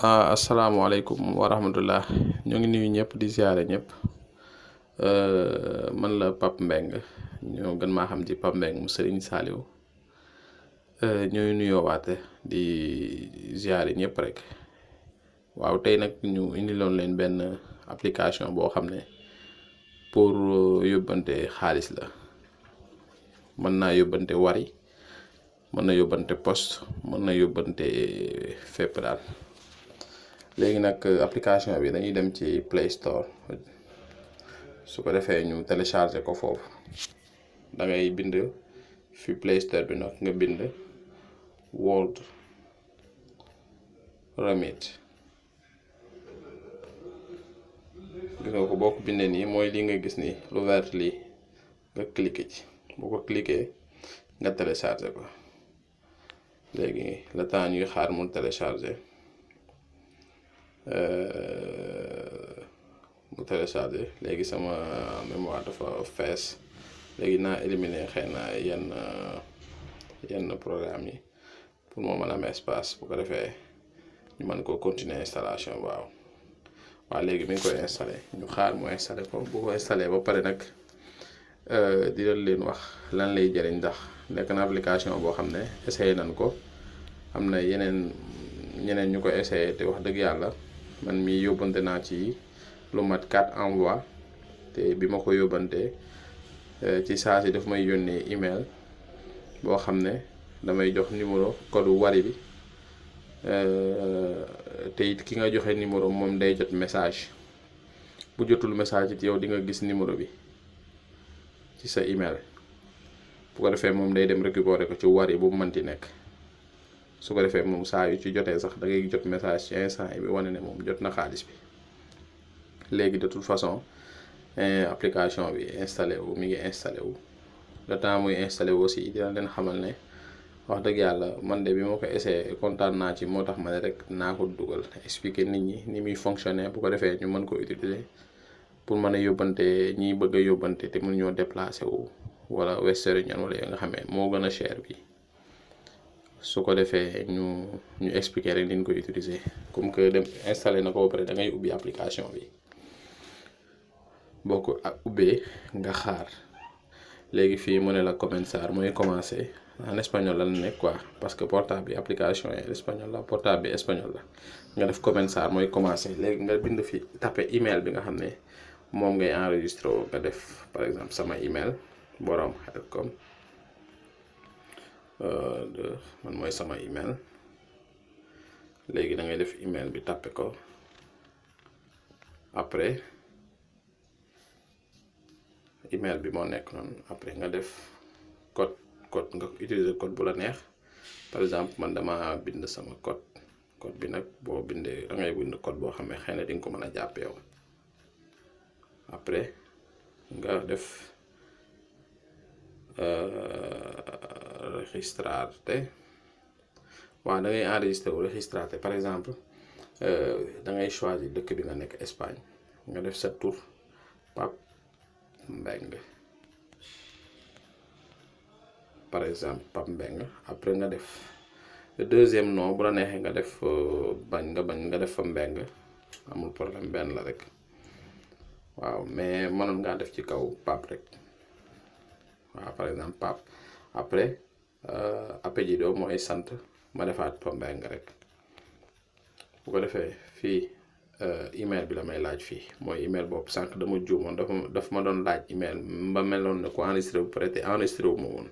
asalaamaaleykum wa rahmatullah ñoo ngi nuyu ñëpp di ziare ñëpp man la Pape Mbengue ñoo gën maa xam ci Pape Mbengue mu Serigne Saliou ñooy nuyoo waate di ziare ñëpp rek waaw tey nag ñu indiloon leen benn application boo xam ne pour yóbbante xaalis la mën naa yóbbante Wari mën na yóbbante poste mën na yóbbante fépp daal. léegi nag application bi dañuy dem ci Play Store su ko defee ñu télécharger ko foofu da ngay bind fi Play Store bi nag nga bind World Remit gis nga ko boo ko bindee nii mooy lii nga gis nii lu vert lii nga cliquer ci boo ko cliquer nga télécharger ko léegi le temps ñuy xaar mu télécharger mu téléchargé léegi sama mémoire dafa fees léegi naa éliminer xëy na yenn programme yi pour moo mën a am espace bu ko defee ñu mën ko continuer installation waaw léegi mi ngi koy installé ñu xaar mu installé ko bu ko installé ba pare nag di leen wax lan lay jëriñ ndax nekk na application boo xam ne essayé nañ ko am na ñeneen ñu ko essayé te wax dëgg yàlla man mi yóbbante naa ci lu mat 4 envoi te bi ma ko yóbbante ci saa si daf may yónnee email boo xam ne damay jox numéro code Wari bi te it ki nga joxe numéro moom day jot message bu jotul message it yow di nga gis numéro bi ci sa email bu ko defee moom day dem récupérer ko ci Wari bu mu mënti nekk su ko defee moom saa yu ci jotee sax da ngay jot message ci instant bi wane ne moom jot na xaalis bi léegi de toute façon application bi installé wu mi ngi installé wu le temps muy installé wu aussi dina leen xamal ne wax dëgg yàlla man de bi ma ko essayé kontaan naa ci moo tax ma ne rek naa ko dugal expliquer nit ñi ni muy fonctionner bu ko defee ñu mën ko utiliser pour mën a yóbbante ñiy bëgg a yóbbante te mën ñoo déplacé wu wala Western Union wala nga xamee moo gën a cher bi. su ko defee ñu expliquer rek ni ñu koy utiliser comme que dem installé na ko ba pare da ngay ubbi application bi boo ko ubbee nga xaar léegi fii mu ne la comenzar mooy commencer en espagnol la nekk quoi parce que portable bi application yi espagnol la portable bi espagnol la nga def comenzar mooy commencer léegi nga bind fi taper email bi nga xam ne moom ngay enregistré nga def par exemple sama email borom Helcom man mooy sama email léegi da ngay def email bi tàppe ko après email bi moo nekk noonu après nga def code nga utiliser code bu la neex par exemple man dama bind sama code bi nag boo bindee da ngay bind code boo xam ne xëy na di nga ko mën a jàppee yow après nga def registrate waaw da ngay enregistré wu registrate par exemple da ngay choisir dëkk bi nga nekk Espagne nga def sa tur Pape Mbengue par exemple Pape Mbengue après nga def le deuxième nom bu la neexee nga def bañ nga def fa Mbengue amul problème benn la rek waaw mais mënoon ngaa def ci kaw Pape rek waaw par exemple Pape après apellido mooy sant ma defaat Pape Mbengue rek bu ko defee fii email bi la may laaj fii mooy email boobu sànq dama juumoon daf ma doon laaj email ba meloon ne ko enregistré bu pare te enregistré wu ma woon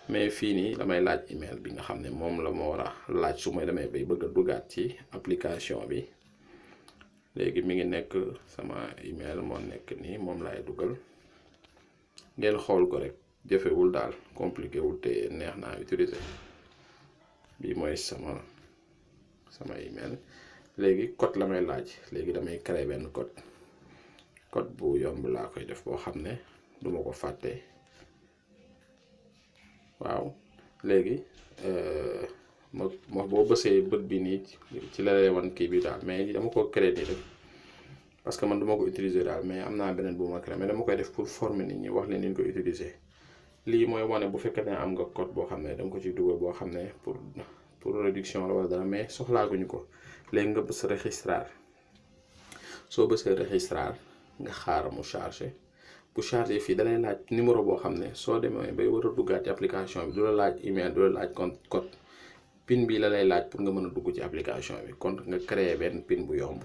mais fii nii damay laaj email bi nga xam ne moom la ma war a laaj su may demee bay bëgg a duggaat ci application bi léegi mi ngi nekk sama email moo nekk nii moom laay dugal ngeen xool ko rek jëfewul daal compliqué wul te neex naa utiliser bii mooy sama email léegi code la may laaj léegi damay créer benn code bu yomb laa koy def boo xam ne duma ko fàtte waaw léegi ma boo bësee bët bi nii ci la lay wan kii bi daal mais dama ko créer nii rek parce que man duma ko utiliser daal mais am naa beneen bu ma créer mais dama koy def pour former nit ñi wax leen ni ñu ko utiliser lii mooy wane bu fekkee ne am nga code boo xam ne danga ko ci dugal boo xam ne pour pour réduction la wala dara mais soxlaaguñu ko léegi nga bës registrar soo bësee registrar nga xaar mu chargé bu chargé fii dalay laaj numéro boo xam ne soo demee bay war a duggaat ci application bi du la laaj email du la laaj code pin bi la lay laaj pour nga mën a dugg ci application bi kon nga créer benn pin bu yomb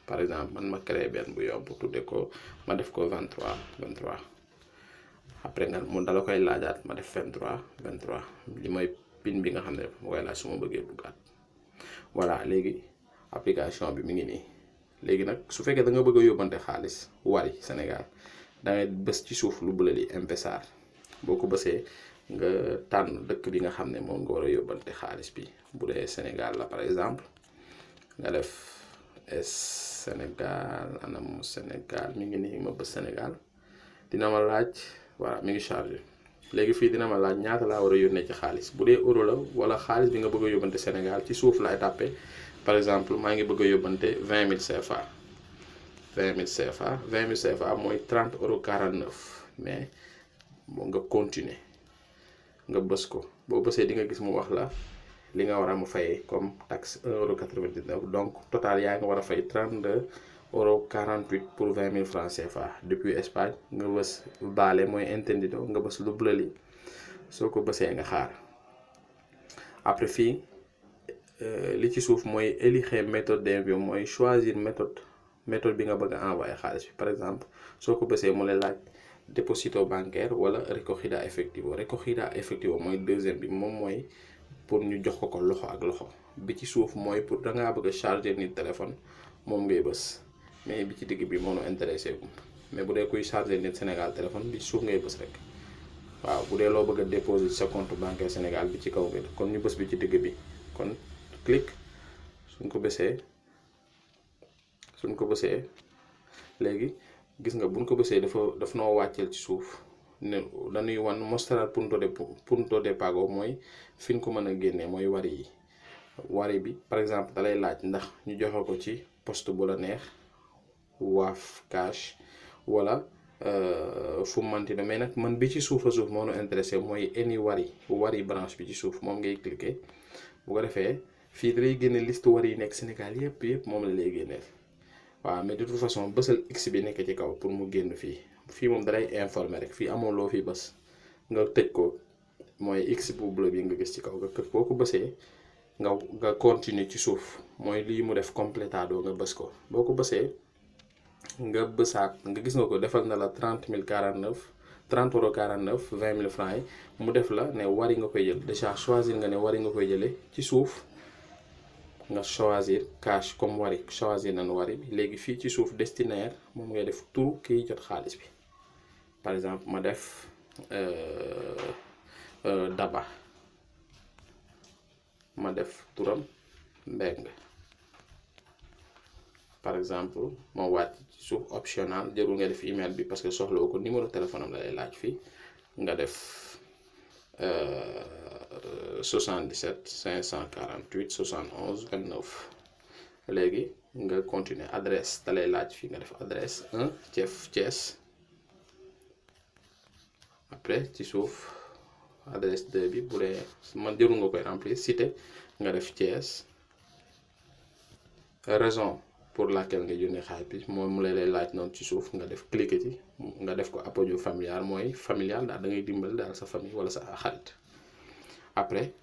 par exemple man ma créer benn bu yomb tudde ko ma def ko 23 après nga mu dala koy laajaat ma def 23 li mooy pin bi nga xam ne mooy laaj su ma bëggee duggaat voilà léegi application bi mi ngi nii léegi nag su fekkee da nga bëgg a yóbbante xaalis Wari Sénégal da ngay bës ci suuf lu bële li M-Pesa boo ko bësee nga tànn dëkk bi nga xam ne moom nga war a yóbbante xaalis bi bu dee Sénégal la par exemple nga def Sénégal anam Sénégal mi ngi nii ma bës Sénégal dina ma laaj voilà mi ngi chargé léegi fii dina ma laaj ñaata laa war a yónnee ci xaalis bu dee euro la wala xaalis bi nga bëgg a yóbbante Sénégal ci suuf laay tàppe par exemple maa ngi bëgg a yóbbante 20 000 CFA 20 000 CFA mooy 30,49 mais bon nga continuer nga bës ko boo bësee di nga gis mu wax la li nga war a mu fay comme taxe 1,99 donc total yaa nga war a fay 32,48 pour 20 000 francs CFA depuis Espagne nga bës baale mooy entendido nga bës lu bleu li soo ko bësee nga xaar après fii li ci suuf mooy élige méthode d'envoi mooy choisir méthode bi nga bëgg a envoyer xaalis bi par exemple soo ko bësee mu lay laaj dépósito bancaire wala recogida efectivo mooy deuxième bi moom mooy pour ñu jox ko loxo ak loxo bi ci suuf mooy pour dangaa bëgg a charger nit téléphone moom ngay bës mais bi ci digg bi moo nu intéressé mais bu dee kuy charger nit Sénégal téléphone bi ci suuf ngay bës rek waaw bu dee loo bëgg a déposer sa compte bancaire Sénégal bi ci kaw bi kon ñu bës bi ci digg bi kon clic suñ ko bësee léegi gis nga buñ ko bësee daf noo wàcceel ci suuf ne dañuy wan mostrar punto de pago mooy fi ñu ko mën a génnee mooy wari bi par exemple dalay laaj ndax ñu joxe ko ci poste bu la neex Wave Cash wala fu mu manti ne mais nag man bi ci suuf moo nu intéressé mooy any wari branche bi ci suuf moom ngay cliquer bu ko defee fii dalay génne liste wari yi nekk Sénégal yëpp moom la lay génneel waaw mais de toute façon bësal x bi nekk ci kaw pour mu génn fii moom dalay informer rek fii amoo loo fi bës nga tëj ko mooy x bu bleu bi nga gis ci kaw nga kër boo ko bësee nga continuer ci suuf mooy lii mu def complétado nga bës ko boo ko bësee nga bësaat nga gis nga ko defal na la 30,49 20 000 francs yi mu def la ne wari nga koy jël déjà choisir nga ne wari nga koy jëlee ci suuf nga choisir cash comme wari choisir nañu wari bi léegi fii ci suuf destinataire moom ngay def tur kiy jot xaalis bi par exemple ma def Daba ma def turam Mbeng par exemple ma wàcc ci suuf optional jërul nga def email bi parce que soxla ko numéro téléphone am la lay laaj fii nga def 77 548 71 29 léegi nga continuer adresse da lay laaj fii nga def adresse 1 Thiès après ci suuf adresse 2 bi bu dee man jërul nga koy remplir cité nga def Thiès raison pour laquelle nga yónnee xaalis bi moom mu lay laaj noonu ci suuf nga def cliquer ci nga def ko apoyo familial mooy familial daal da ngay dimbali daal sa famille wala sa xarit après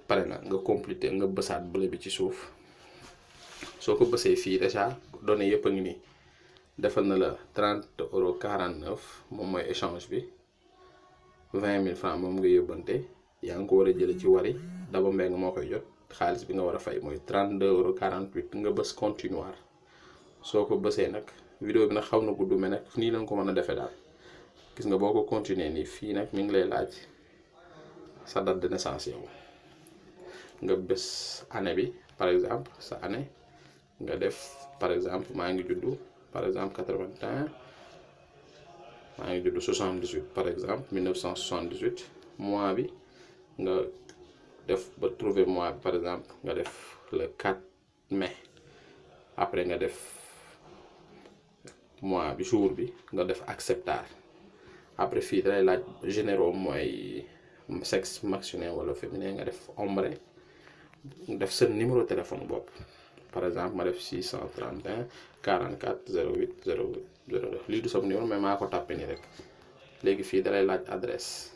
pare na nga compléter nga bësaat bële bi ci suuf soo ko bësee fii déjà données yëpp a ngi nii defal na la 30,49 moom mooy échange bi 20 000 francs moom nga yóbbante yaa ngi ko war a jële ci wari Daba Mbeng moo koy jot xaalis bi nga war a fay mooy 32,48 nga bës continuer soo ko bësee nag vidéo bi nag xaw na gudd mais nag nii lañ ko mën a defee daal gis nga boo ko continuer nii fii nag mi ngi lay laaj sa date de naissance yow nga bës année bi par exemple sa année nga def par exemple maa ngi juddu par exemple 81 maa ngi juddu 78 par exemple 1978 mois bi nga def ba trouver mois bi par exemple nga def le 4 mai après nga def mois bi jour bi nga def accepter après fii dalay laaj généraux mooy sexe masculin wala féminin nga def hombre def sa numéro téléphone bopp. par exemple ma def 631 44 08 08 02 lii du sama numéro mais maa ko tàppe nii rek. léegi fii dalay laaj adresse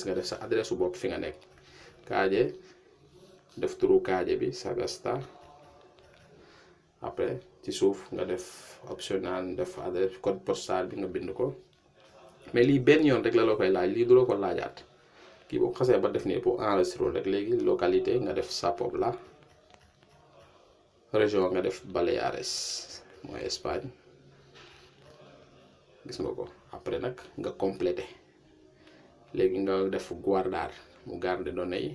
nga def sa adresse su bopp fi nga nekk Kaaje def turu Kaaje bi Sagasta après ci suuf nga def optional def adresse code postal bi nga bind ko mais lii benn yoon rek la koy laaj lii du la ko laajaat kii boo xasee ba def nii pour enregistrer rek léegi localité nga def Sapobla région nga def Baleares mooy Espagne gis nga ko après nag nga complété léegi nga def guardar mu garder données yi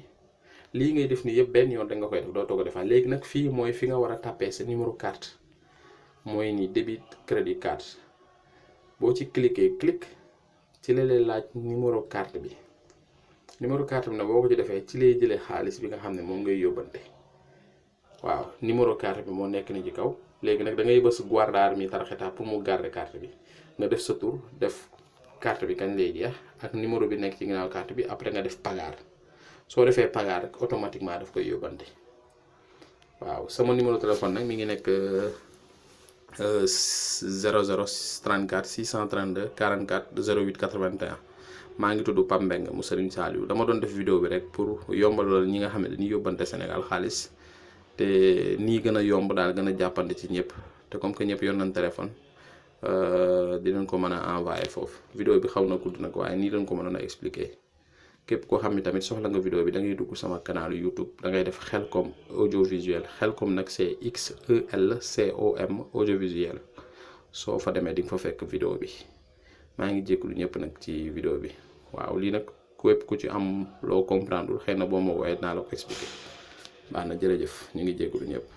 lii ngay def nii yëpp benn yoon rek nga koy def doo toog a defaat léegi nag fii mooy fi nga war a tapé sa numéro carte mooy ni débit crédit carte boo ci clic ci la lay laaj numéro carte bi nag boo ko ci defee ci lay jëlee xaalis bi nga xam ne moom ngay yóbbante waaw numéro carte bi moo nekk ni ci kaw léegi nag da ngay bës guardar mi tarxeta pour mu garder carte bi nga def sa tur def carte bi kañ lay jeex ak numéro bi nekk ci ginnaaw carte bi après nga def pagar soo defee pagar rek automatiquement daf koy yóbbante waaw sama numéro téléphone nag mi ngi nekk 00 34 632 44 08 81 maa ngi tudd Pape Mbengue mu Serigne Saliou dama doon def vidéo bi rek pour yombalal ñi nga xam ne dañuy yóbbante Sénégal xaalis te nii gën a yomb daal gën a jàppante ci ñëpp te comme que ñëpp yor nañ téléphone dinañ ko mën a envoyé foofu vidéo bi xaw na gudd nag waaye nii lañ ko mënoon a expliquer képp koo xam ne tamit soxla nga vidéo bi da ngay dugg sama canal YouTube da ngay def Khelcom audiovisuel Khelcom nag c'est XELCOM audiovisuel soo fa demee di nga fa fekk vidéo bi maa ngi jégalu ñëpp nag ci vidéo bi waaw lii nag képp ku ci am loo comprendre xëy na boo ma woowee naa la ko expliquer baax na jërëjëf ñu ngi jégalu ñëpp.